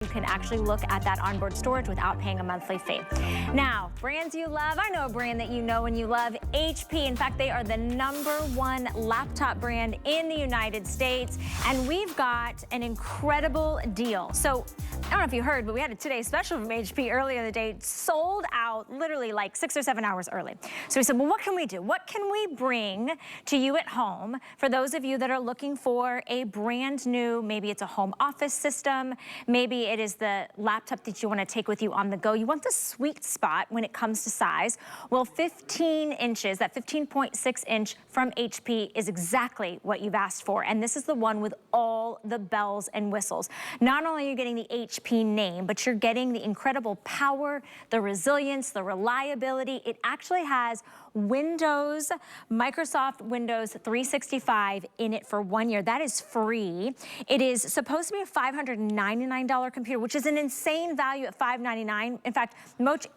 You can actually look at that onboard storage without paying a monthly fee. Now, brands you love, I know a brand that you know and you love, HP. In fact, they are the #1 laptop brand in the United States, and we've got an incredible deal. So, I don't know if you heard, but we had a Today Special from HP earlier in the day, sold out literally like 6 or 7 hours early. So we said, well, what can we do? What can we bring to you at home for those of you that are looking for a brand new, maybe it's a home office system, maybe it is the laptop that you want to take with you on the go. You want the sweet spot when it comes to size. Well, 15 inches, that 15.6 inch from HP is exactly what you've asked for. And this is the one with all the bells and whistles. Not only are you getting the HP name, but you're getting the incredible power, the resilience, the reliability. It actually has Microsoft Windows 365 in it for 1 year. That is free. It is supposed to be a $599 computer, which is an insane value at $599. In fact, most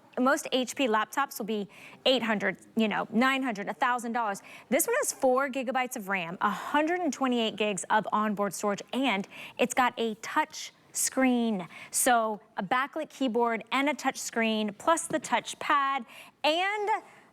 HP laptops will be $800, $900, $1,000. This one has 4 gigabytes of RAM, 128 gigs of onboard storage, and it's got a touch screen. So a backlit keyboard and a touch screen, plus the touch pad, and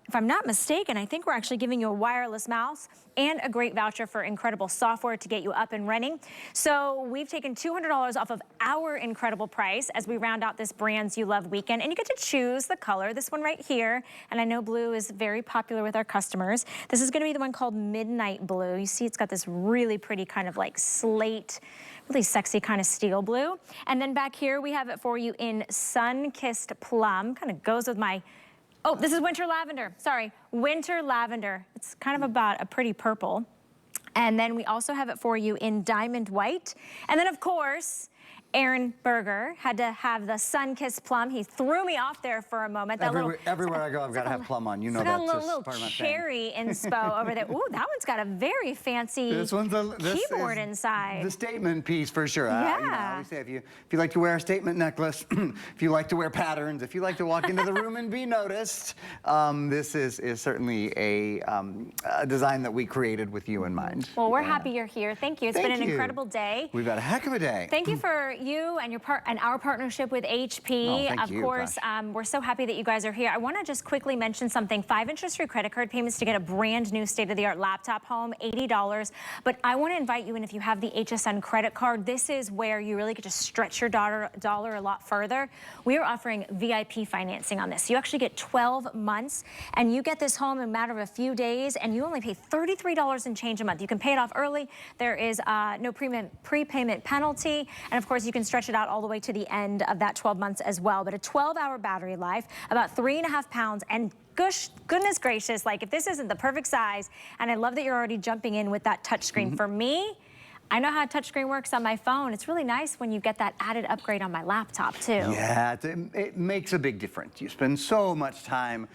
if I'm not mistaken, I think we're actually giving you a wireless mouse and a great voucher for incredible software to get you up and running. So we've taken $200 off of our incredible price as we round out this Brands You Love weekend. And you get to choose the color, this one right here. And I know blue is very popular with our customers. This is gonna be the one called Midnight Blue. You see it's got this really pretty kind of like slate, really sexy kind of steel blue. And then back here we have it for you in Sun-Kissed Plum. Kind of goes with my, oh, this is Winter Lavender. Sorry, Winter Lavender. It's kind of about a pretty purple. And then we also have it for you in Diamond White. And then of course, Aaron Berger had to have the Sun-Kissed Plum. He threw me off there for a moment. That everywhere I go, I've got to have plum on. You know that's just part of my thing. Cherry inspo over there. Ooh, that one's got a very fancy keyboard inside. The statement piece for sure. Yeah. I always say if you like to wear a statement necklace, if you like to wear patterns, if you like to walk into the room and be noticed, this is certainly a design that we created with you in mind. Well, we're happy you're here. Thank you. It's been an incredible day. We've had a heck of a day. Thank you for you and our partnership with HP. Of course, we're so happy that you guys are here. I want to just quickly mention something. 5 interest-free credit card payments to get a brand new state-of-the-art laptop home, $80. But I want to invite you in if you have the HSN credit card. This is where you really get to stretch your dollar a lot further. We are offering VIP financing on this. You actually get 12 months, and you get this home in a matter of a few days, and you only pay $33 and change a month. You can pay it off early. There is no prepayment penalty, and of course, you can stretch it out all the way to the end of that 12 months as well. But a 12-hour battery life, about 3.5 pounds, and goodness gracious, like if this isn't the perfect size, and I love that you're already jumping in with that touchscreen. For me, I know how a touchscreen works on my phone. It's really nice when you get that added upgrade on my laptop too. Yeah, it makes a big difference. You spend so much time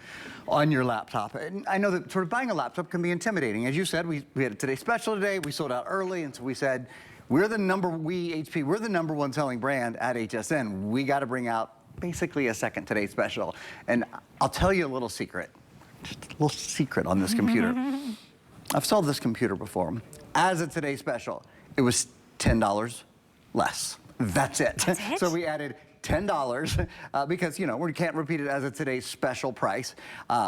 on your laptop. And I know that sort of buying a laptop can be intimidating. As you said, we had a Today Special today. We sold out early, and so we said, we're the #1 selling brand at HSN. We got to bring out basically a second Today Special. And I'll tell you a little secret, just a little secret on this computer. I've sold this computer before. As a Today Special, it was $10 less. That's it. That's it? So we added $10 because, we can't repeat it as a Today's Special price.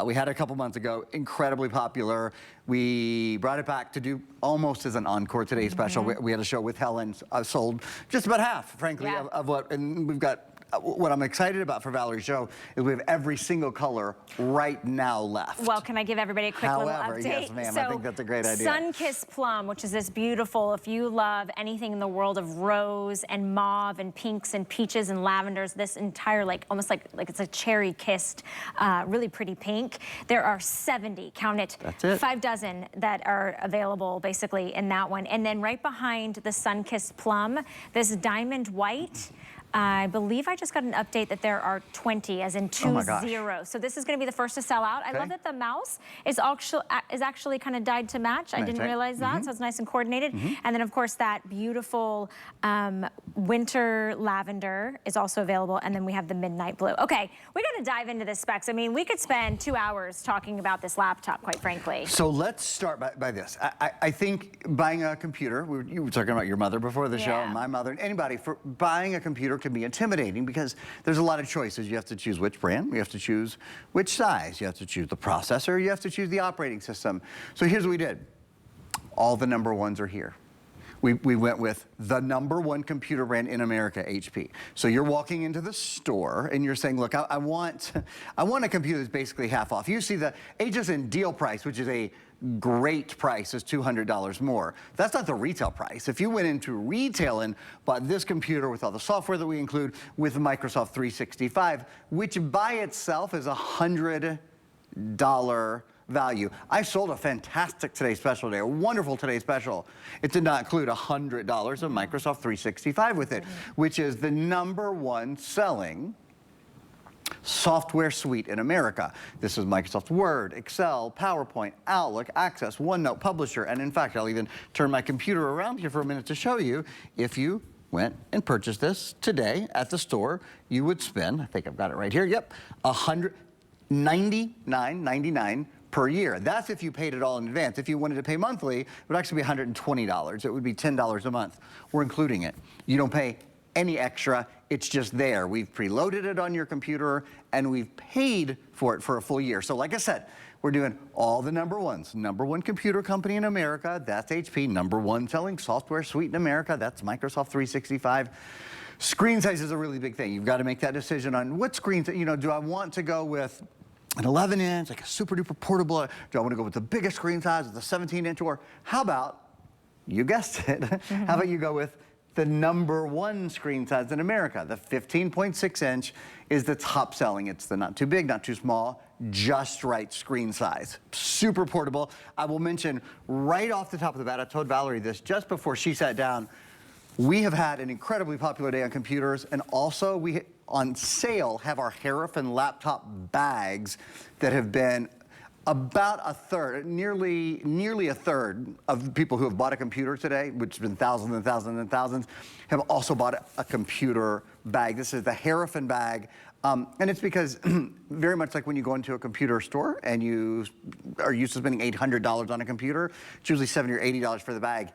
We had it a couple months ago, incredibly popular. We brought it back to do almost as an encore Today's Special. We had a show with Helen, sold just about half, frankly, of what, and we've got, what I'm excited about for Valerie's show is we have every single color right now left. Well, can I give everybody a quick little update? Yes, ma'am, I think that's a great idea. Sun-Kissed Plum, which is this beautiful, if you love anything in the world of rose and mauve and pinks and peaches and lavenders, this entire, almost like it's a cherry-kissed, really pretty pink. There are 70, count it, that's it, 5 dozen that are available basically in that one. And then right behind the Sun-Kissed Plum, this Diamond White, I believe I just got an update that there are 20, as in 20. So this is going to be the first to sell out. I love that the mouse is actually kind of dyed to match. I didn't realize that, so it's nice and coordinated. And then, of course, that beautiful Winter Lavender is also available. And then we have the Midnight Blue. Okay, we got to dive into the specs. I mean, we could spend 2 hours talking about this laptop, quite frankly. So let's start by this. I think buying a computer, you were talking about your mother before the show, and my mother, and anybody, for buying a computer computer can be intimidating because there's a lot of choices. You have to choose which brand, you have to choose which size, you have to choose the processor, you have to choose the operating system. So here's what we did. All the number ones are here. We went with the number one computer brand in America, HP. So you're walking into the store and you're saying, look, I want a computer that's basically half off. You see the HSN deal price, which is a great price, is $200 more. That's not the retail price. If you went into retail and bought this computer with all the software that we include with Microsoft 365, which by itself is $100 value. I sold a fantastic Today Special today, a wonderful Today Special. It did not include $100 of Microsoft 365 with it, which is the number one selling software suite in America. This is Microsoft Word, Excel, PowerPoint, Outlook, Access, OneNote, Publisher, and in fact, I'll even turn my computer around here for a minute to show you. If you went and purchased this today at the store, you would spend, I think I've got it right here, yep, $199.99 per year. That's if you paid it all in advance. If you wanted to pay monthly, it would actually be $120. It would be $10 a month. We're including it. You don't pay any extra. It's just there. We've preloaded it on your computer and we've paid for it for a full year. So like I said, we're doing all the number ones. Number one computer company in America, that's HP. Number one selling software suite in America, that's Microsoft 365. Screen size is a really big thing. You've got to make that decision on what screen, do I want to go with an 11-inch, like a super duper portable? Do I want to go with the biggest screen size, with the 17-inch? Or how about, you guessed it, how about you go with the number one screen size in America? The 15.6-inch is the top selling. It's the not too big, not too small, just right screen size. Super portable. I will mention right off the top of the bat, I told Valerie this just before she sat down, we have had an incredibly popular day on computers, and also we on sale have our Harrison laptop bags that have been about a third, nearly a third of people who have bought a computer today, which has been thousands and thousands and thousands, have also bought a computer bag. This is the Harrison bag. And it's because very much like when you go into a computer store and you are used to spending $800 on a computer, it's usually $70 or $80 for the bag.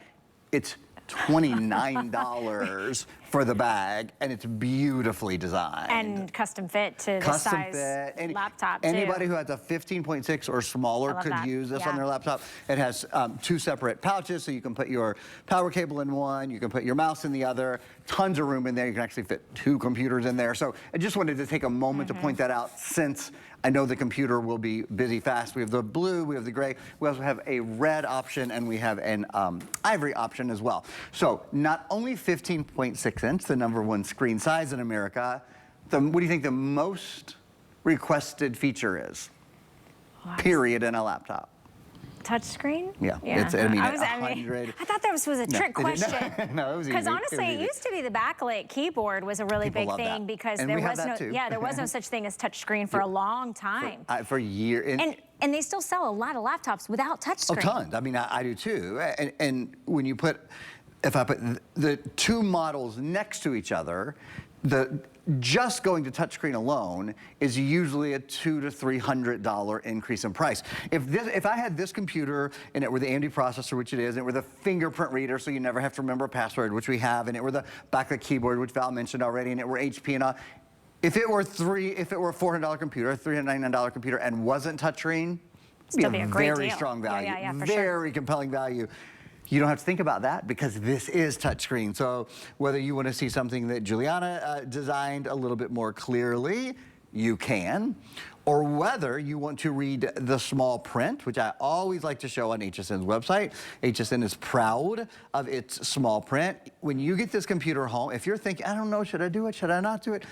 It's $29 for the bag, and it's beautifully designed. And custom fit to the size laptop, too. Anybody who has a 15.6 or smaller could use this on their laptop. It has two separate pouches, so you can put your power cable in one, you can put your mouse in the other, tons of room in there. You can actually fit two computers in there. So I just wanted to take a moment to point that out, since I know the computer will be busy fast. We have the blue, we have the gray, we also have a red option, and we have an ivory option as well. So not only 15.6-inch, the number one screen size in America, what do you think the most requested feature is? Period in a laptop. Touch screen? Yeah. It's, I thought that was a trick question. No, it was easy. Because honestly, it used to be the backlit keyboard was a really big thing because there was there was no such thing as touch screen for a long time. For years. And they still sell a lot of laptops without touch screen. Oh, tons. I mean, I do too. And when you put, if I put the two models next to each other, just going to touchscreen alone is usually a $200 to $300 increase in price. If I had this computer and it were the AMD processor, which it is, and it were the fingerprint reader, so you never have to remember a password, which we have, and it were the backlit keyboard, which Val mentioned already, and it were HP and all, if it were a $400 computer, a $399 computer, and wasn't touchscreen, it'd be a very strong value, very compelling value. You don't have to think about that because this is touchscreen. So whether you want to see something that Juliana designed a little bit more clearly, you can. Or whether you want to read the small print, which I always like to show on HSN's website. HSN is proud of its small print. When you get this computer home, if you're thinking, I don't know, should I do it, should I not do it?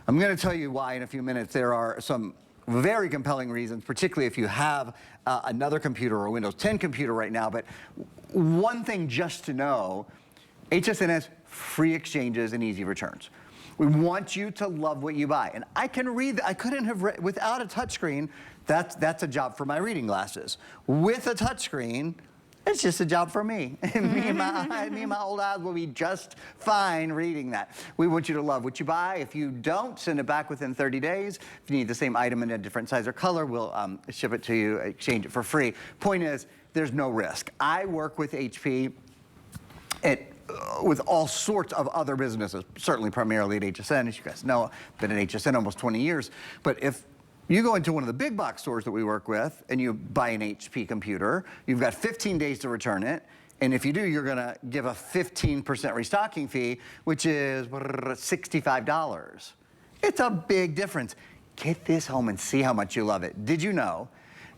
I'm going to tell you why in a few minutes. There are some very compelling reasons, particularly if you have another computer or a Windows 10 computer right now. But one thing just to know, HSN has free exchanges and easy returns. We want you to love what you buy. And I can read, I couldn't have read, without a touchscreen, that's a job for my reading glasses. With a touchscreen, it's just a job for me. me and my old eyes will be just fine reading that. We want you to love what you buy. If you don't, send it back within 30 days. If you need the same item in a different size or color, we'll ship it to you, exchange it for free. Point is, there's no risk. I work with HP. with all sorts of other businesses, certainly primarily at HSN. As you guys know, I've been at HSN almost 20 years. But if you go into one of the big box stores that we work with and you buy an HP computer, you've got 15 days to return it. And if you do, you're gonna give a 15% restocking fee, which is $65. It's a big difference. Get this home and see how much you love it. Did you know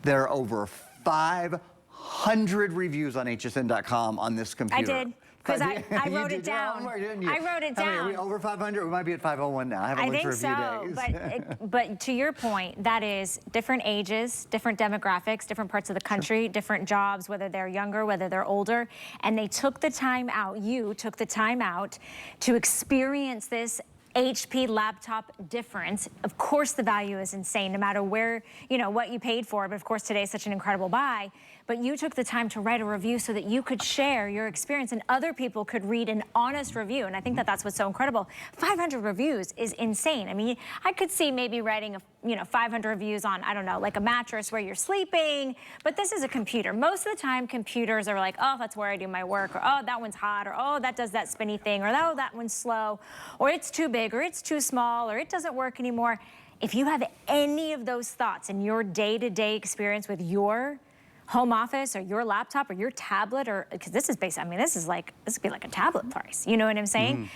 there are over 500 reviews on hsn.com on this computer? I did. Because I wrote it down. I wrote it down. Are we over 500? We might be at 501 now. I haven't looked for a few days. But to your point, that is different ages, different demographics, different parts of the country, different jobs, whether they're younger, whether they're older. And they took the time out, you took the time out to experience this HP laptop difference. Of course, the value is insane, no matter where, you know, what you paid for. But of course, today is such an incredible buy. But you took the time to write a review so that you could share your experience and other people could read an honest review. And I think that that's what's so incredible. 500 reviews is insane. I mean, I could see maybe writing 500 reviews on, I don't know, like a mattress where you're sleeping, but this is a computer. Most of the time, computers are like, oh, that's where I do my work, or oh, that one's hot, or oh, that does that spinny thing, or oh, that one's slow, or it's too big, or it's too small, or it doesn't work anymore. If you have any of those thoughts in your day-to-day experience with your home office or your laptop or your tablet, or because this is based, I mean, this would be like a tablet price. You know what I'm saying?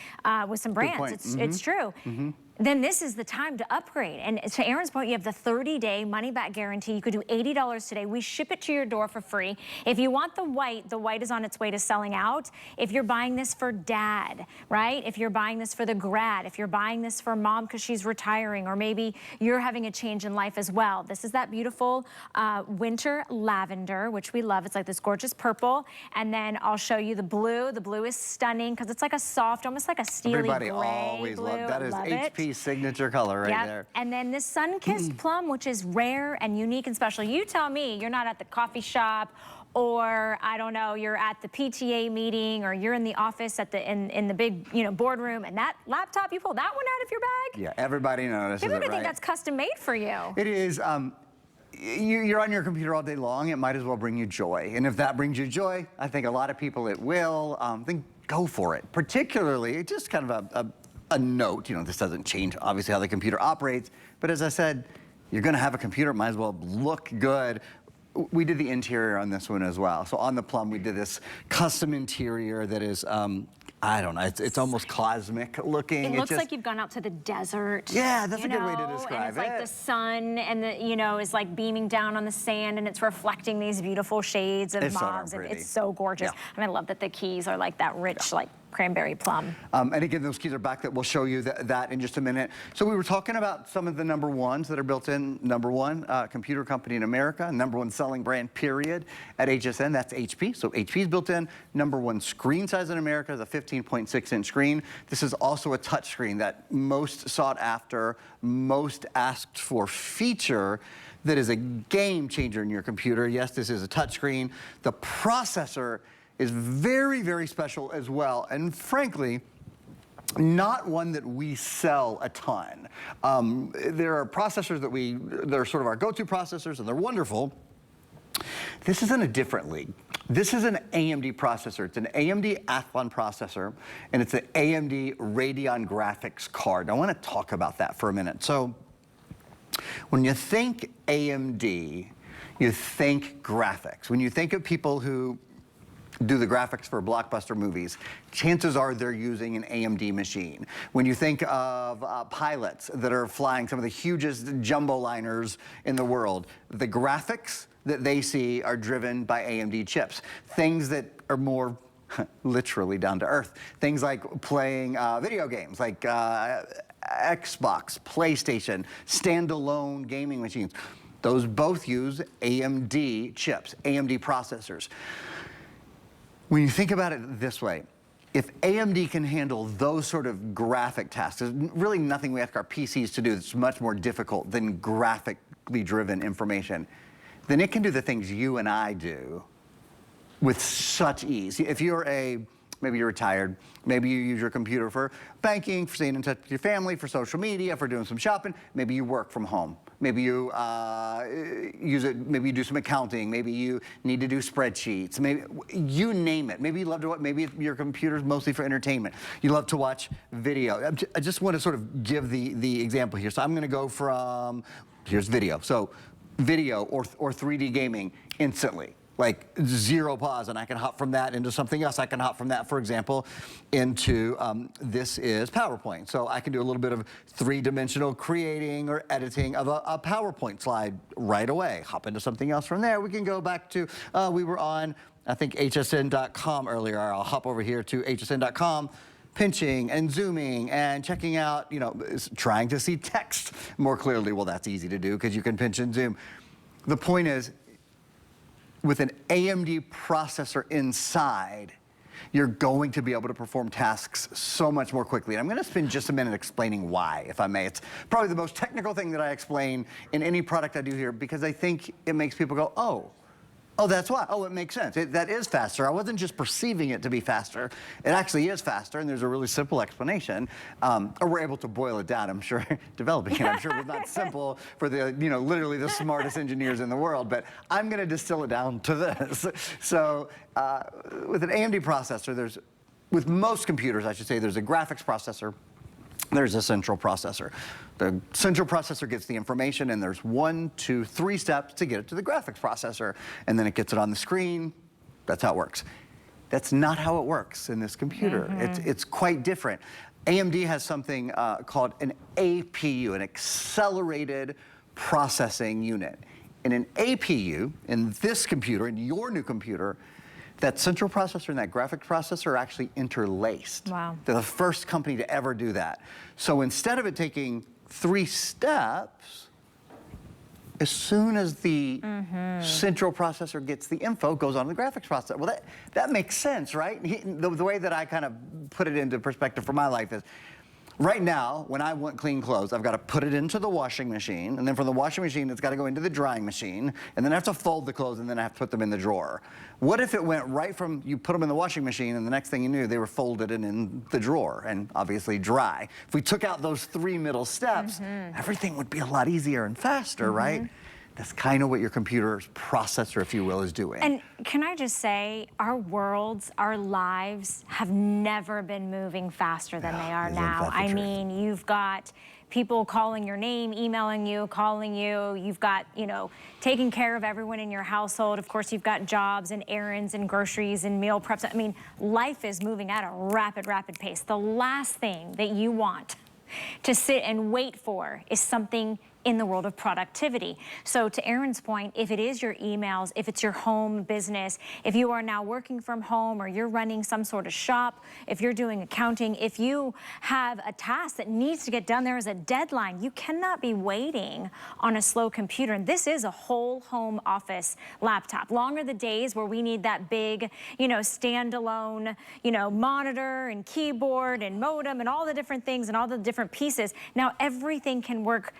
With some brands, it's true. Then this is the time to upgrade. And to Aaron's point, you have the 30-day money-back guarantee. You could do $80 today. We ship it to your door for free. If you want the white is on its way to selling out. If you're buying this for dad, right? If you're buying this for the grad, if you're buying this for mom because she's retiring, or maybe you're having a change in life as well. This is that beautiful winter lavender, which we love. It's like this gorgeous purple. And then I'll show you the blue. The blue is stunning because it's like a soft, almost like a steely Everybody gray always blue. Love that. Is love HP signature color right there. And then this sun-kissed plum, which is rare and unique and special. You tell me you're not at the coffee shop, or I don't know, you're at the PTA meeting, or you're in the office at in the big boardroom, and that laptop, you pull that one out of your bag. Yeah, everybody notices it, right? People think that's custom made for you. It is. You're on your computer all day long. It might as well bring you joy. And if that brings you joy, I think a lot of people it will. Then go for it. Particularly, just kind of a note, this doesn't change obviously how the computer operates, but as I said, you're gonna have a computer, might as well look good. We did the interior on this one as well. So on the Plum, we did this custom interior that is, I don't know, it's almost cosmic looking. It looks like you've gone out to the desert. Yeah, that's a good way to describe it. And it's like the sun and is like beaming down on the sand, and it's reflecting these beautiful shades of mauves. It's so gorgeous. Yeah. And I love that the keys are like that rich, like cranberry plum. And again, those keys are back. That we'll show you that in just a minute. So we were talking about some of the number ones that are built in. Number one computer company in America, number one selling brand, period, at HSN. That's HP. So HP's built in. Number one screen size in America is a 15.6-inch screen. This is also a touch screen, that most sought after, most asked for feature that is a game changer in your computer. Yes, this is a touch screen. The processor is very, very special as well. And frankly, not one that we sell a ton. There are processors that they're sort of our go-to processors, and they're wonderful. This is in a different league. This is an AMD processor. It's an AMD Athlon processor, and it's an AMD Radeon graphics card. I want to talk about that for a minute. So when you think AMD, you think graphics. When you think of people who do the graphics for blockbuster movies, chances are they're using an AMD machine. When you think of pilots that are flying some of the hugest jumbo liners in the world, the graphics that they see are driven by AMD chips. Things that are more literally down to earth. Things like playing video games, like Xbox, PlayStation, standalone gaming machines. Those both use AMD chips, AMD processors. When you think about it this way, if AMD can handle those sort of graphic tasks, there's really nothing we ask our PCs to do that's much more difficult than graphically driven information, then it can do the things you and I do with such ease. If you're a Maybe you're retired. Maybe you use your computer for banking, for staying in touch with your family, for social media, for doing some shopping. Maybe you work from home. Maybe you use it, maybe you do some accounting. Maybe you need to do spreadsheets. Maybe you name it. Maybe you love to watch, maybe your computer's mostly for entertainment. You love to watch video. I just want to sort of give the example here. So I'm going to go from, here's video. So video or 3D gaming instantly. Like 0 pause, and I can hop from that into something else. I can hop from that, for example, into this is PowerPoint. So I can do a little bit of 3-dimensional creating or editing of a PowerPoint slide right away. Hop into something else from there. We can go back to, we were on, I think, hsn.com earlier. I'll hop over here to hsn.com. Pinching and zooming and checking out, you know, trying to see text more clearly. Well, that's easy to do because you can pinch and zoom. The point is, with an AMD processor inside, you're going to be able to perform tasks so much more quickly. And I'm going to spend just a minute explaining why, if I may. It's probably the most technical thing that I explain in any product I do here because I think it makes people go, oh, that's why. Oh, it makes sense. That is faster. I wasn't just perceiving it to be faster. It actually is faster, and there's a really simple explanation. Or we're able to boil it down. I'm sure developing it, I'm sure was not simple for the, you know, literally the smartest engineers in the world. But I'm going to distill it down to this. So with an AMD processor, with most computers, I should say, there's a graphics processor. There's a central processor. The central processor gets the information, and there's 1, 2, 3 steps to get it to the graphics processor. And then it gets it on the screen. That's how it works. That's not how it works in this computer. It's quite different. AMD has something called an APU, an accelerated processing unit. In an APU, in this computer, in your new computer, that central processor and that graphics processor are actually interlaced. Wow. They're the first company to ever do that. So instead of it taking 3 steps, as soon as the central processor gets the info, it goes on to the graphics processor. Well, that makes sense, right? The way that I kind of put it into perspective for my life is, right now, when I want clean clothes, I've got to put it into the washing machine, and then from the washing machine, it's got to go into the drying machine, and then I have to fold the clothes, and then I have to put them in the drawer. What if it went right from, you put them in the washing machine, and the next thing you knew, they were folded and in the drawer, and obviously dry. If we took out those 3 middle steps, everything would be a lot easier and faster, right? That's kind of what your computer's processor, if you will, is doing. And can I just say, our worlds, our lives have never been moving faster than they are now. I mean, you've got people calling your name, emailing you, calling you. You've got, you know, taking care of everyone in your household. Of course, you've got jobs and errands and groceries and meal preps. I mean, life is moving at a rapid, rapid pace. The last thing that you want to sit and wait for is something in the world of productivity. So to Aaron's point, if it is your emails, if it's your home business, if you are now working from home or you're running some sort of shop, if you're doing accounting, if you have a task that needs to get done, there is a deadline. You cannot be waiting on a slow computer. And this is a whole home office laptop. Long are the days where we need that big, you know, standalone, you know, monitor and keyboard and modem and all the different things and all the different pieces. Now everything can work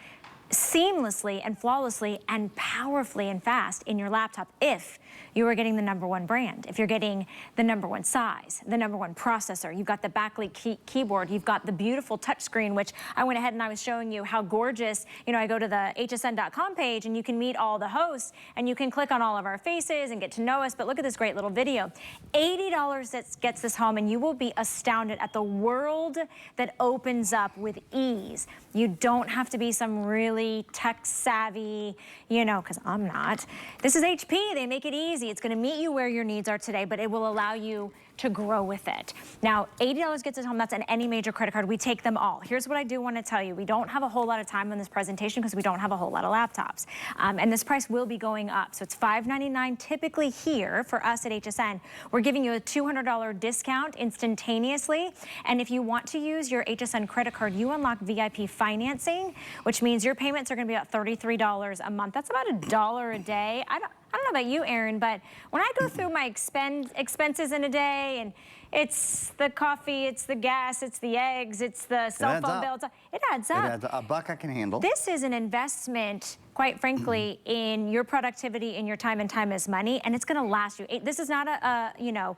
seamlessly and flawlessly and powerfully and fast in your laptop if you are getting the #1 brand, if you're getting the #1 size, the #1 processor, you've got the backlit keyboard, you've got the beautiful touchscreen, which I went ahead and I was showing you how gorgeous, you know, I go to the hsn.com page and you can meet all the hosts and you can click on all of our faces and get to know us, but look at this great little video. $80 that gets this home and you will be astounded at the world that opens up with ease. You don't have to be some really tech savvy, you know, because I'm not. This is HP, they make it easy. It's gonna meet you where your needs are today, but it will allow you to grow with it. Now, $80 gets us home. That's on any major credit card. We take them all. Here's what I do want to tell you. We don't have a whole lot of time on this presentation because we don't have a whole lot of laptops. And this price will be going up. So it's $599 typically here for us at HSN. We're giving you a $200 discount instantaneously. And if you want to use your HSN credit card, you unlock VIP financing, which means your payments are going to be about $33 a month. That's about $1 a day. I don't know about you, Aaron, but when I go through my expenses in a day, and it's the coffee, it's the gas, it's the eggs, it's the cell phone bill, it adds up. It adds up. $1 I can handle. This is an investment, quite frankly, in your productivity, in your time, and time is money, and it's going to last you. This is not a you know,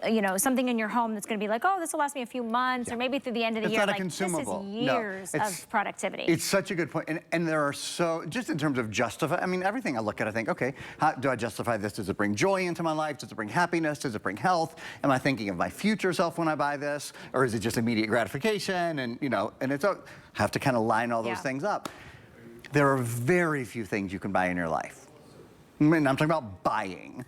you know, something in your home that's going to be like, oh, this will last me a few months, or maybe through the end of the year. It's not like, a consumable. This is years of productivity. It's such a good point. And there are just in terms of justify, I mean, everything I look at, I think, okay, how do I justify this? Does it bring joy into my life? Does it bring happiness? Does it bring health? Am I thinking of my future self when I buy this? Or is it just immediate gratification? And, you know, and have to kind of line all those things up. There are very few things you can buy in your life. I mean, I'm talking about buying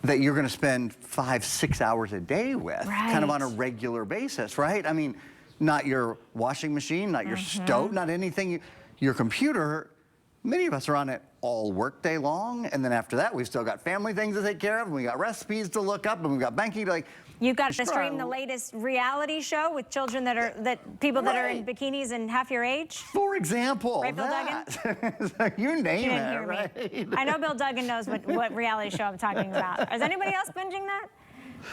that you're going to spend 5-6 hours a day with, kind of on a regular basis, right? I mean, not your washing machine, not your stove, not anything. Your computer, many of us are on it all work day long, and then after that, we've still got family things to take care of, and we got recipes to look up, and we've got banking to, like. You've got to stream the latest reality show with children people that are in bikinis and half your age. For example, right, Bill Duggan? You name it, right? Me. I know Bill Duggan knows what reality show I'm talking about. Is anybody else binging that?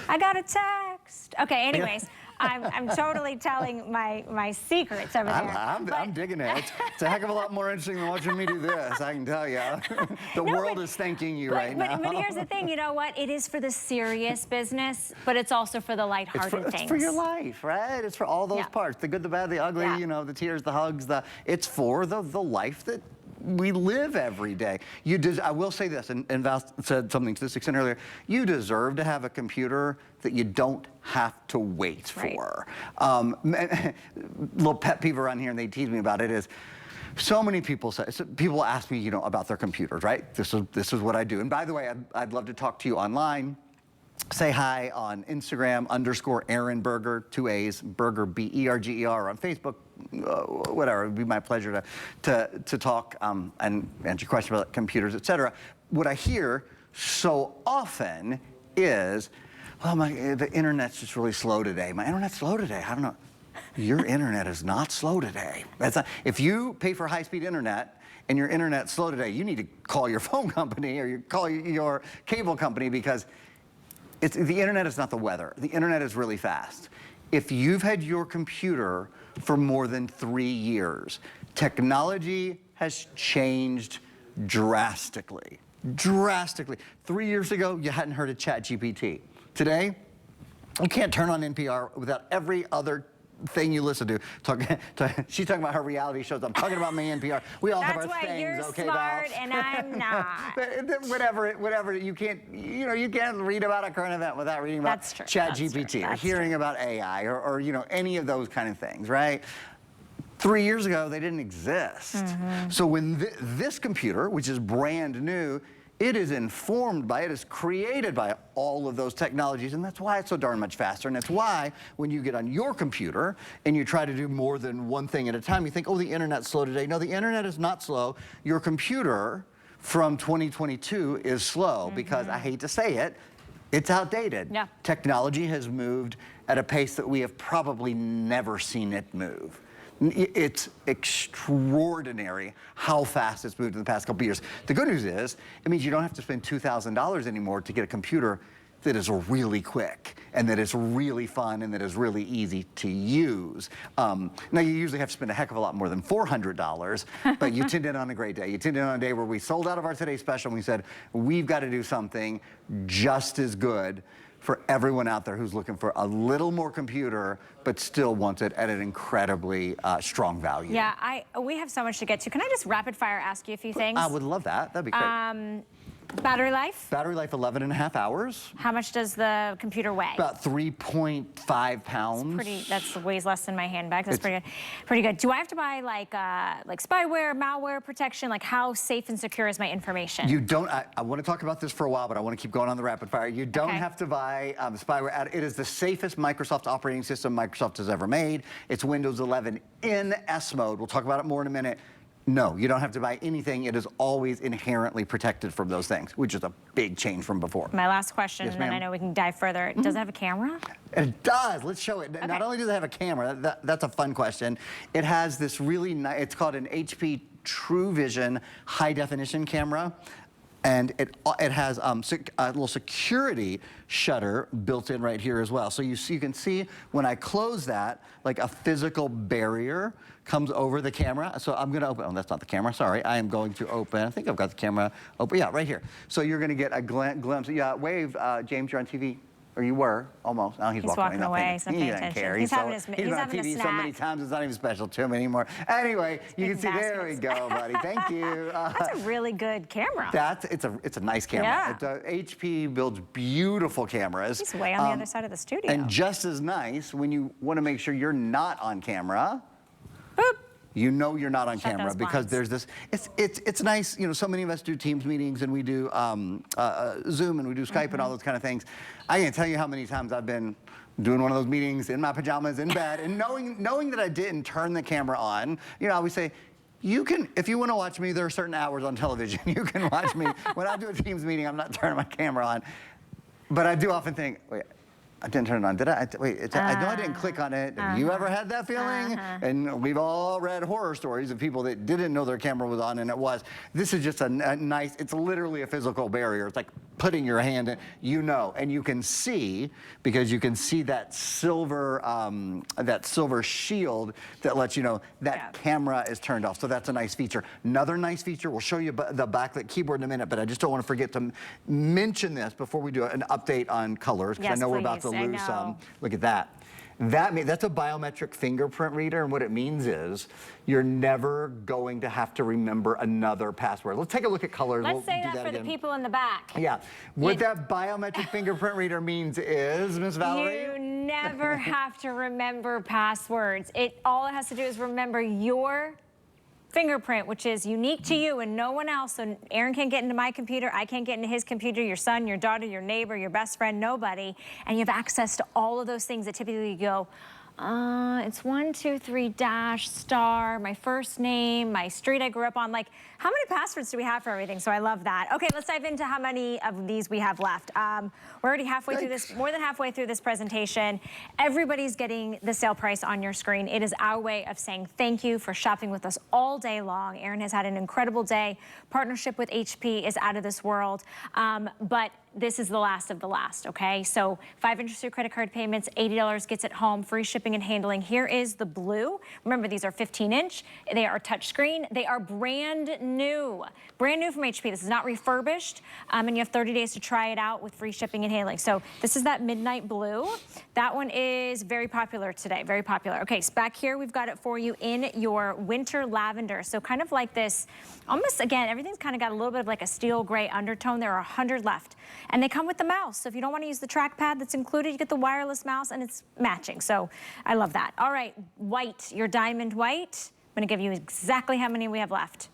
I got a text. Okay, anyways. I'm totally telling my secrets over there. I'm digging it. It's a heck of a lot more interesting than watching me do this, I can tell you. The world is thanking you right now. But here's the thing, you know what? It is for the serious business, but it's also for the lighthearted things. It's for your life, right? It's for all those parts, the good, the bad, the ugly, you know, the tears, the hugs, it's for the life that we live every day. I will say this, and Val said something to this extent earlier, you deserve to have a computer that you don't have to wait for. Little pet peeve around here, and they tease me about it, is so many people people ask me, you know, about their computers, right? This is what I do. And by the way, I'd love to talk to you online. Say hi on Instagram, _Aaron Berger, 2 A's, Berger, B-E-R-G-E-R, on Facebook, whatever. It'd be my pleasure to talk and answer questions about computers, et cetera. What I hear so often is, well, the internet's just really slow today. My internet's slow today. I don't know. Your internet is not slow today. If you pay for high-speed internet and your internet's slow today, you need to call your phone company or you call your cable company, because the internet is not the weather. The internet is really fast. If you've had your computer for more than 3 years, technology has changed drastically. Drastically. 3 years ago, you hadn't heard of ChatGPT. Today, you can't turn on NPR without every other thing you listen to. She's talking about her reality shows. I'm talking about my NPR. We all have our things, okay, That's why you're smart and I'm not. whatever. You can't read about a current event without reading about ChatGPT or hearing about AI or you know, any of those kind of things, right? 3 years ago, they didn't exist. So when this computer, which is brand new, it is informed by, it is created by all of those technologies, and that's why it's so darn much faster. And it's why when you get on your computer and you try to do more than one thing at a time, you think, oh, the internet's slow today. No, the internet is not slow. Your computer from 2022 is slow because, I hate to say it, it's outdated. Technology has moved at a pace that we have probably never seen it move. It's extraordinary how fast it's moved in the past couple of years. The good news is, it means you don't have to spend $2,000 anymore to get a computer that is really quick and that is really fun and that is really easy to use. Now, you usually have to spend a heck of a lot more than $400, but you tuned in on a great day. You tuned in on a day where we sold out of our Today Special and we said, we've got to do something just as good for everyone out there who's looking for a little more computer, but still wants it at an incredibly strong value. Yeah, we have so much to get to. Can I just rapid fire ask you a few things? I would love that. That'd be great. Battery life? Battery life, 11.5 hours. How much does the computer weigh? About 3.5 pounds. That weighs less than my handbag. That's pretty good. Pretty good. Do I have to buy like spyware, malware protection? Like, how safe and secure is my information? You don't. I want to talk about this for a while, but I want to keep going on the rapid fire. You don't have to buy spyware. It is the safest Microsoft operating system Microsoft has ever made. It's Windows 11 in S mode. We'll talk about it more in a minute. No, you don't have to buy anything. It is always inherently protected from those things, which is a big change from before. My last question, and then I know we can dive further. Does it have a camera? It does. Let's show it. Not only does it have a camera, that's a fun question. It has this really nice, it's called an HP True Vision high definition camera. And it has a little security shutter built in right here as well. So you can see when I close that, like a physical barrier comes over the camera. So I'm going to open, oh, that's not the camera, sorry. I am going to open, I think I've got the camera open, yeah, right here. So you're going to get a glimpse. Yeah, wave, James, you're on TV. or you were, almost. Now he's walking away. He's not paying attention. He's having a snack. He's on TV so many times, it's not even special to him anymore. Anyway, you can see, there we go, buddy. Thank you. That's a really good camera. It's a nice camera. Yeah. HP builds beautiful cameras. He's way on the other side of the studio. And just as nice when you want to make sure you're not on camera. Boop. You know you're not on Shut camera those because blinds. there's this, it's nice, you know, so many of us do Teams meetings and we do Zoom and we do Skype and all those kind of things. I can't tell you how many times I've been doing one of those meetings in my pajamas in bed and knowing that I didn't turn the camera on, you know, I always say, you can, if you want to watch me, there are certain hours on television. You can watch me. When I do a Teams meeting, I'm not turning my camera on. But I do often think, wait, I didn't turn it on, did I? I know I didn't click on it. Have you ever had that feeling? And we've all read horror stories of people that didn't know their camera was on and it was. This is just a nice, it's literally a physical barrier. It's like putting your hand in, you know, and you can see, because you can see that silver shield that lets you know that camera is turned off. So that's a nice feature. Another nice feature, we'll show you the backlit keyboard in a minute, but I just don't want to forget to mention this before we do an update on colors, because I know we're about to lose some. Look at that. That's a biometric fingerprint reader, and what it means is you're never going to have to remember another password. Let's take a look at colors. Let's say that for the people in the back. Yeah. What that biometric fingerprint reader means is, Miss Valerie? You never have to remember passwords. All it has to do is remember your fingerprint, which is unique to you and no one else. So Aaron can't get into my computer, I can't get into his computer, your son, your daughter, your neighbor, your best friend, nobody. And you have access to all of those things that typically you go, it's 123 dash star, my first name, my street I grew up on. Like, how many passwords do we have for everything? So I love that. Okay, let's dive into how many of these we have left. We're already halfway through this, more than halfway through this presentation. Everybody's getting the sale price on your screen. It is our way of saying thank you for shopping with us all day long. Aaron has had an incredible day. Partnership with HP is out of this world. But this is the last of the last, okay? So 5 interest-free credit card payments, $80 gets it home, free shipping and handling. Here is the blue. Remember, these are 15-inch. They are touchscreen. They are brand new from HP. This is not refurbished, and you have 30 days to try it out with free shipping and handling. So this is that midnight blue. That one is very popular today, very popular. Okay, so back here, we've got it for you in your winter lavender. So kind of like this, almost, again, everything's kind of got a little bit of like a steel gray undertone. There are 100 left. And they come with the mouse. So if you don't want to use the trackpad that's included, you get the wireless mouse and it's matching. So I love that. All right, white, your diamond white. I'm going to give you exactly how many we have left.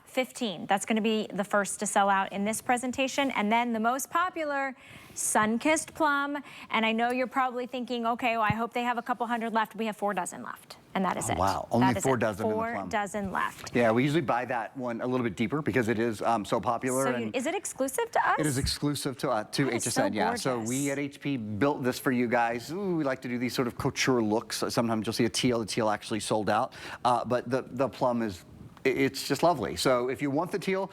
15. That's going to be the first to sell out in this presentation. And then the most popular, sun-kissed plum. And I know you're probably thinking, okay, well, I hope they have a couple hundred left. We have 4 dozen left. And that is it. Wow, only 4 dozen in the plum. 4 dozen left. Yeah, we usually buy that one a little bit deeper because it is so popular. So and is it exclusive to us? It is exclusive to HSN, so yeah. gorgeous. So we at HP built this for you guys. Ooh, we like to do these sort of couture looks. Sometimes you'll see a teal. The teal actually sold out, but the plum is, it's just lovely. So if you want the teal,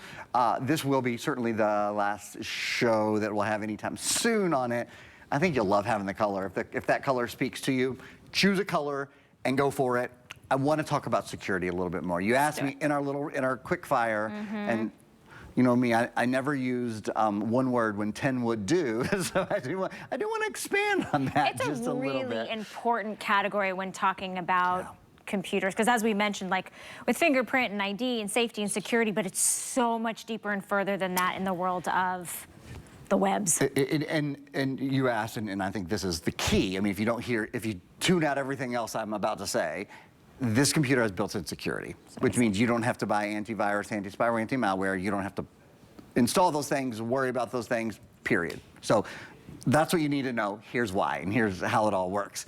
this will be certainly the last show that we'll have anytime soon on it. I think you'll love having the color. If that color speaks to you, choose a color and go for it. I want to talk about security a little bit more. You asked me in our quick fire, and you know me, I never used one word when 10 would do. So I do want to expand on that just a little bit. It's a really important category when talking about computers, because as we mentioned, like with fingerprint and ID and safety and security, but it's so much deeper and further than that in the world of the webs. And you asked, and I think this is the key. I mean, if you tune out everything else I'm about to say, this computer has built-in security, which means you don't have to buy antivirus, anti-spyware, anti-malware. You don't have to install those things, worry about those things, period. So that's what you need to know. Here's why, and here's how it all works.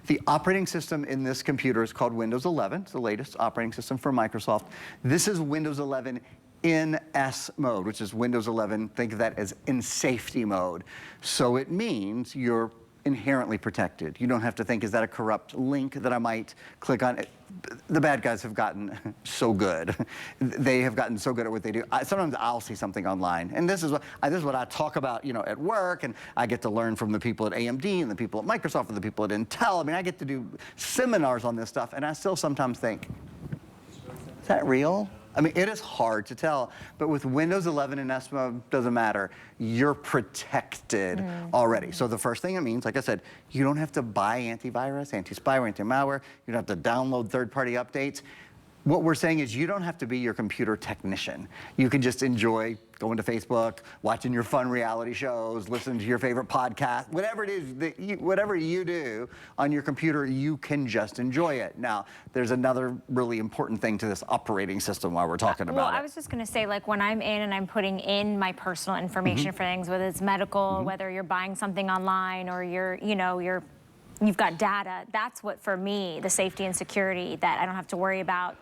The operating system in this computer is called Windows 11. It's the latest operating system from Microsoft. This is Windows 11 in S mode, which is Windows 11, think of that as in safety mode. So it means you're inherently protected. You don't have to think, is that a corrupt link that I might click on? The bad guys have gotten so good. They have gotten so good at what they do. Sometimes I'll see something online, and this is what I talk about, you know, at work, and I get to learn from the people at AMD and the people at Microsoft and the people at Intel. I mean, I get to do seminars on this stuff, and I still sometimes think, is that real? I mean, it is hard to tell, but with Windows 11 in S mode, doesn't matter. You're protected already. So the first thing it means, like I said, you don't have to buy antivirus, anti-spyware, anti-malware. You don't have to download third-party updates. What we're saying is you don't have to be your computer technician. You can just enjoy going to Facebook, watching your fun reality shows, listening to your favorite podcast, whatever it is that whatever you do on your computer, you can just enjoy it. Now, there's another really important thing to this operating system while we're talking about it. Well, I was just going to say, like, when I'm in and I'm putting in my personal information for things, whether it's medical, whether you're buying something online or you've got data, that's what, for me, the safety and security, that I don't have to worry about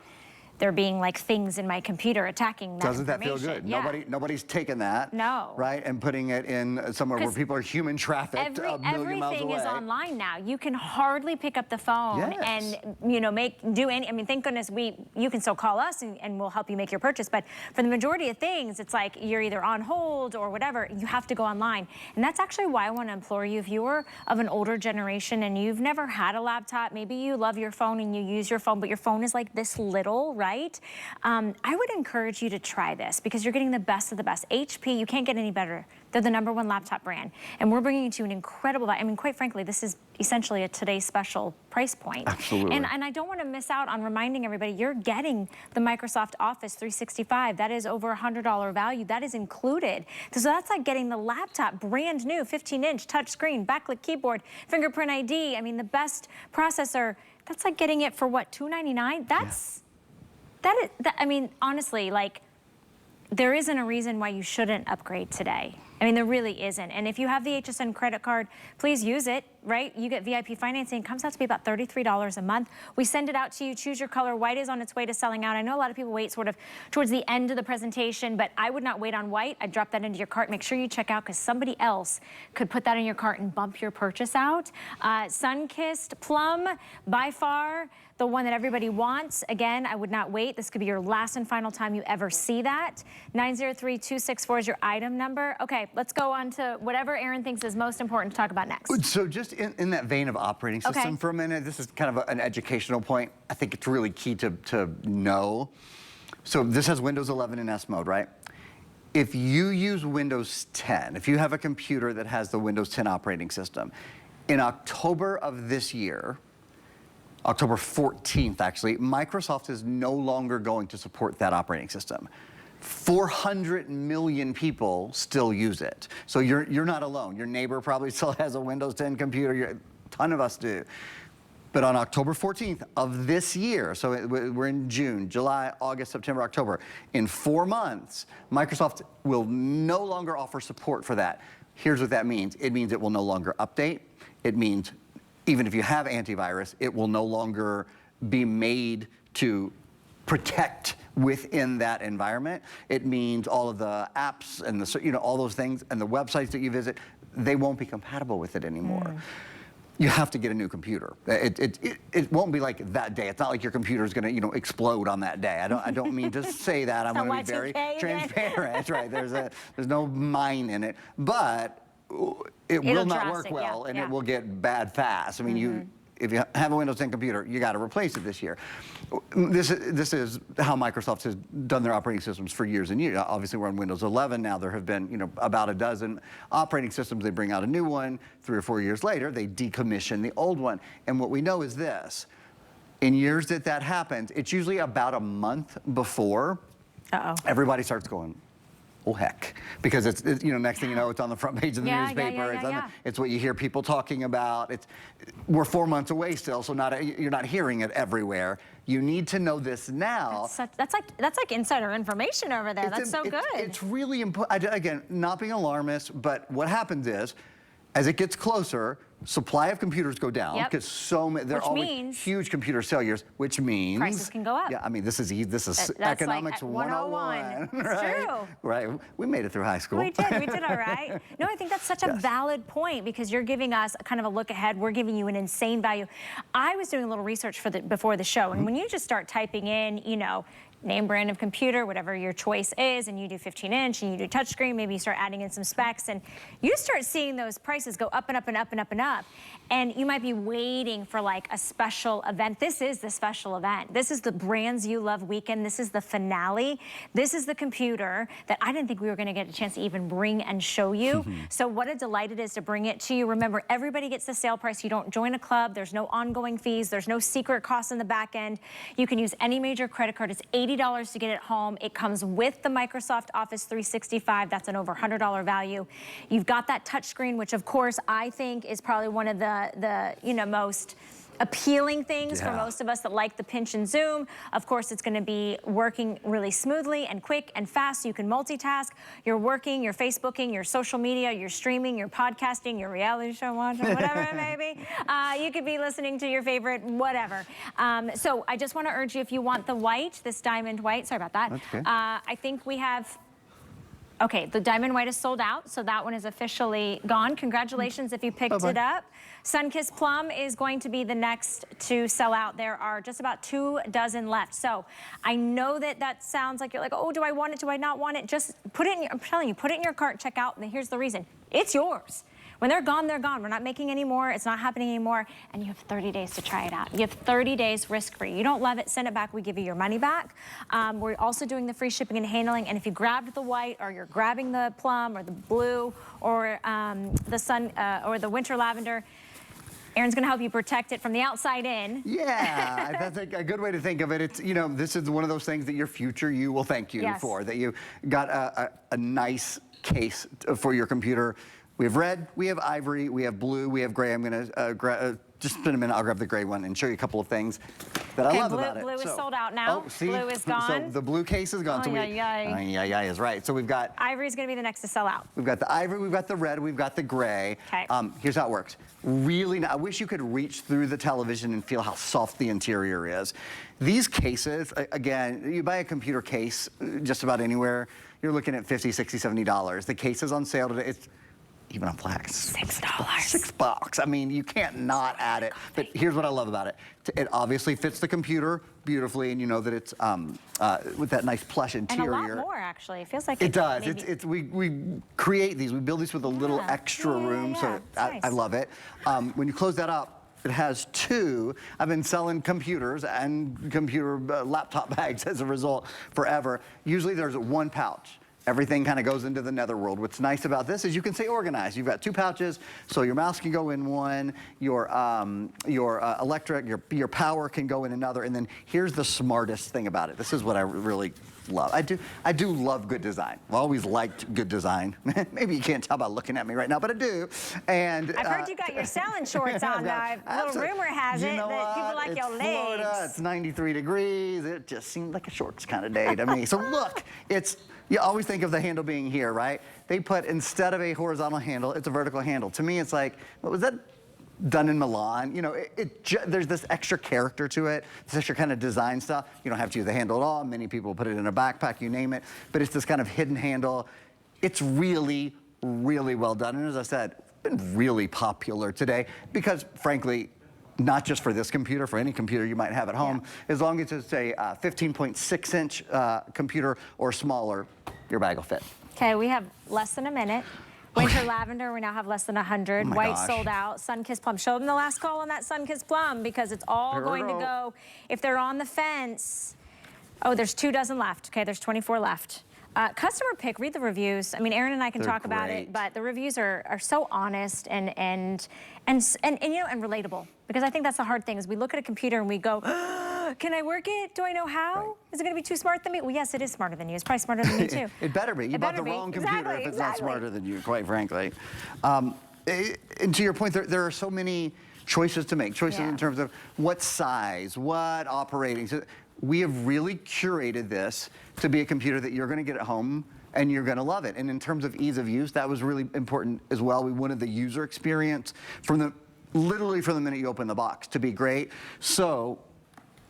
there being like things in my computer attacking that Doesn't that feel good? Yeah. Nobody's taken that, no, right, and putting it in somewhere where people are human trafficked a million miles away. Everything is online now. You can hardly pick up the phone and thank goodness you can still call us and we'll help you make your purchase. But for the majority of things, it's like you're either on hold or whatever. You have to go online, and that's actually why I want to implore you, if you're of an older generation and you've never had a laptop, maybe you love your phone and you use your phone, but your phone is like this little, right? I would encourage you to try this because you're getting the best of the best. HP, you can't get any better. They're the #1 laptop brand. And we're bringing you to an incredible, I mean, quite frankly, this is essentially a today's special price point. Absolutely. And I don't want to miss out on reminding everybody, you're getting the Microsoft Office 365. That is over $100 value. That is included. So that's like getting the laptop brand new, 15-inch touchscreen, backlit keyboard, fingerprint ID. I mean, the best processor. That's like getting it for what, $299? I mean, honestly, like, there isn't a reason why you shouldn't upgrade today. I mean, there really isn't. And if you have the HSN credit card, please use it, right? You get VIP financing. It comes out to be about $33 a month. We send it out to you. Choose your color. White is on its way to selling out. I know a lot of people wait sort of towards the end of the presentation, but I would not wait on white. I'd drop that into your cart. Make sure you check out because somebody else could put that in your cart and bump your purchase out. Sun-kissed plum, by far the one that everybody wants. Again, I would not wait. This could be your last and final time you ever see that. 903264 is your item number. Okay, let's go on to whatever Aaron thinks is most important to talk about next. So just in that vein of operating system for a minute, this is kind of an educational point. I think it's really key to know. So this has Windows 11 in S mode, right? If you use Windows 10, if you have a computer that has the Windows 10 operating system, in October of this year, October 14th, actually, Microsoft is no longer going to support that operating system. 400 million people still use it. So you're not alone. Your neighbor probably still has a Windows 10 computer. A ton of us do. But on October 14th of this year, so we're in June, July, August, September, October, in 4 months, Microsoft will no longer offer support for that. Here's what that means. It means it will no longer update. It means even if you have antivirus, it will no longer be made to protect within that environment. It means all of the apps and all those things and the websites that you visit, they won't be compatible with it anymore. You have to get a new computer. It won't be like that day. It's not like your computer is going to explode on that day. I don't mean to say that. I'm going to be very transparent. Right? There's no mine in it, but it will not work well, and it will get bad fast. I mean, if you have a Windows 10 computer, you got to replace it this year. This is how Microsoft has done their operating systems for years and years. Obviously, we're on Windows 11 now. There have been about a dozen operating systems. They bring out a new one. 3 or 4 years later, they decommission the old one. And what we know is this: in years that happens, it's usually about a month before everybody starts going, oh heck, because it's next thing you know, it's on the front page of the newspaper. It's what you hear people talking about. We're 4 months away still, so you're not hearing it everywhere. You need to know this now. That's like insider information over there. That's so good. It's really important. Again, not being alarmist, but what happens is, as it gets closer, supply of computers go down because there are always huge computer failures, which means prices can go up. Yeah, I mean this is economics like 101. It's right? True. Right. We made it through high school. We did all right. No, I think that's such a valid point because you're giving us kind of a look ahead. We're giving you an insane value. I was doing a little research before the show, and when you just start typing in, name brand of computer, whatever your choice is, and you do 15-inch and you do touchscreen, maybe you start adding in some specs, and you start seeing those prices go up and up and up and up and up. up. And you might be waiting for like a special event. This is the special event. This is the Brands You Love weekend. This is the finale. This is the computer that I didn't think we were gonna get a chance to even bring and show you. So what a delight it is to bring it to you. Remember, everybody gets the sale price. You don't join a club. There's no ongoing fees. There's no secret costs in the back end. You can use any major credit card. It's $80 to get it home. It comes with the Microsoft Office 365. That's an over $100 value. You've got that touchscreen, which of course I think is probably one of the most appealing things for most of us that like the pinch and zoom. Of course, it's going to be working really smoothly and quick and fast so you can multitask. You're working, you're Facebooking, your social media, you're streaming, you're podcasting, your reality show watching, whatever it may be. You could be listening to your favorite whatever. So I just want to urge you, if you want the white, this diamond white, sorry about that. Okay. I think we have... Okay, the diamond white is sold out, so that one is officially gone. Congratulations if you picked it up. Sunkissed Plum is going to be the next to sell out. There are just about 2 dozen left. So I know that sounds like you're like, oh, do I want it? Do I not want it? Just put it in I'm telling you, put it in your cart, check out, and here's the reason. It's yours. When they're gone, they're gone. We're not making any more. It's not happening anymore. And you have 30 days to try it out. You have 30 days risk-free. You don't love it, send it back. We give you your money back. We're also doing the free shipping and handling. And if you grabbed the white, or you're grabbing the plum or the blue or the sun or the winter lavender, Aaron's gonna help you protect it from the outside in. Yeah, that's a good way to think of it. It's, you know, this is one of those things that your future you will thank you for, that you got a nice case for your computer. We have red, we have ivory, we have blue, we have gray. I'm gonna just spend a minute, I'll grab the gray one and show you a couple of things that I love about it. Blue is sold out now. Oh, see? Blue is gone. So the blue case is gone. Oh, so yeah, is right. So we've got... Ivory is gonna be the next to sell out. We've got the ivory, we've got the red, we've got the gray. Okay. Here's how it works. Really, I wish you could reach through the television and feel how soft the interior is. These cases, again, you buy a computer case just about anywhere, you're looking at $50, $60, $70. The case is on sale today. It's even on black. $6. $6. I mean, you can't not add it. But here's what I love about it. It obviously fits the computer beautifully, and you know that it's with that nice plush interior. And a lot more, actually. It feels like it does. We create these. We build these with a little extra room, so I love it. When you close that up, it has 2. I've been selling computers and computer laptop bags as a result forever. Usually there's 1 pouch. Everything kind of goes into the netherworld. What's nice about this is you can stay organized. You've got 2 pouches, so your mouse can go in one, your electric, your power can go in another, and then here's the smartest thing about it. This is what I really love. I do love good design. I've always liked good design. Maybe you can't tell by looking at me right now, but I do. And I've heard you got your selling shorts on, guy. A little rumor has it that people like your legs. Florida, it's 93 degrees. It just seemed like a shorts kind of day to me. So look, you always think of the handle being here, right? They put, instead of a horizontal handle, it's a vertical handle. To me, it's like, what was that? Done in Milan, you know, there's this extra character to it, this extra kind of design stuff. You don't have to use the handle at all. Many people put it in a backpack, you name it, but it's this kind of hidden handle. It's really, really well done. And as I said, it's been really popular today because, frankly, not just for this computer, for any computer you might have at home, as long as it's a 15.6-inch computer or smaller, your bag will fit. Okay, we have less than a minute. Winter lavender, we now have less than 100. Oh White sold out. Sunkissed Plum. Show them the last call on that Sunkissed Plum because it's all going to go. If they're on the fence, oh, there's 2 dozen left. Okay, there's 24 left. Customer pick, read the reviews. I mean, Aaron and I can talk about it, but the reviews are so honest and you know, and relatable. Because I think that's the hard thing is we look at a computer and we go, can I work it? Do I know how? Right. Is it gonna be too smart than me? Well, yes, it is smarter than you. It's probably smarter than me too. It better be. You bought the wrong computer if it's not smarter than you, quite frankly. And to your point, there are so many choices to make. Choices in terms of what size, what operating. So we have really curated this to be a computer that you're gonna get at home and you're gonna love it. And in terms of ease of use, that was really important as well. We wanted the user experience literally from the minute you open the box to be great. So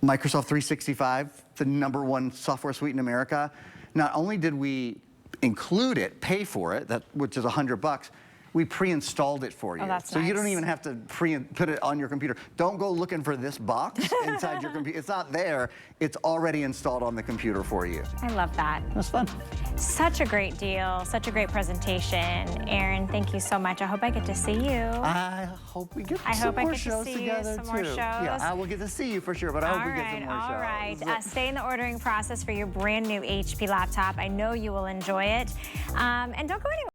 Microsoft 365, the #1 software suite in America, not only did we include it, pay for it, which is $100, we pre-installed it for you. Oh, that's so you don't nice. even have to put it on your computer. Don't go looking for this box inside your computer. It's not there. It's already installed on the computer for you. I love that. That's fun. Such a great deal, such a great presentation. Aaron, thank you so much. I hope I get to see you. I hope we get I some hope I more get to shows see you, together some too. more shows. Yeah, I will get to see you for sure, but I hope we get some more shows. All right. Stay in the ordering process for your brand new HP laptop. I know you will enjoy it. And don't go anywhere.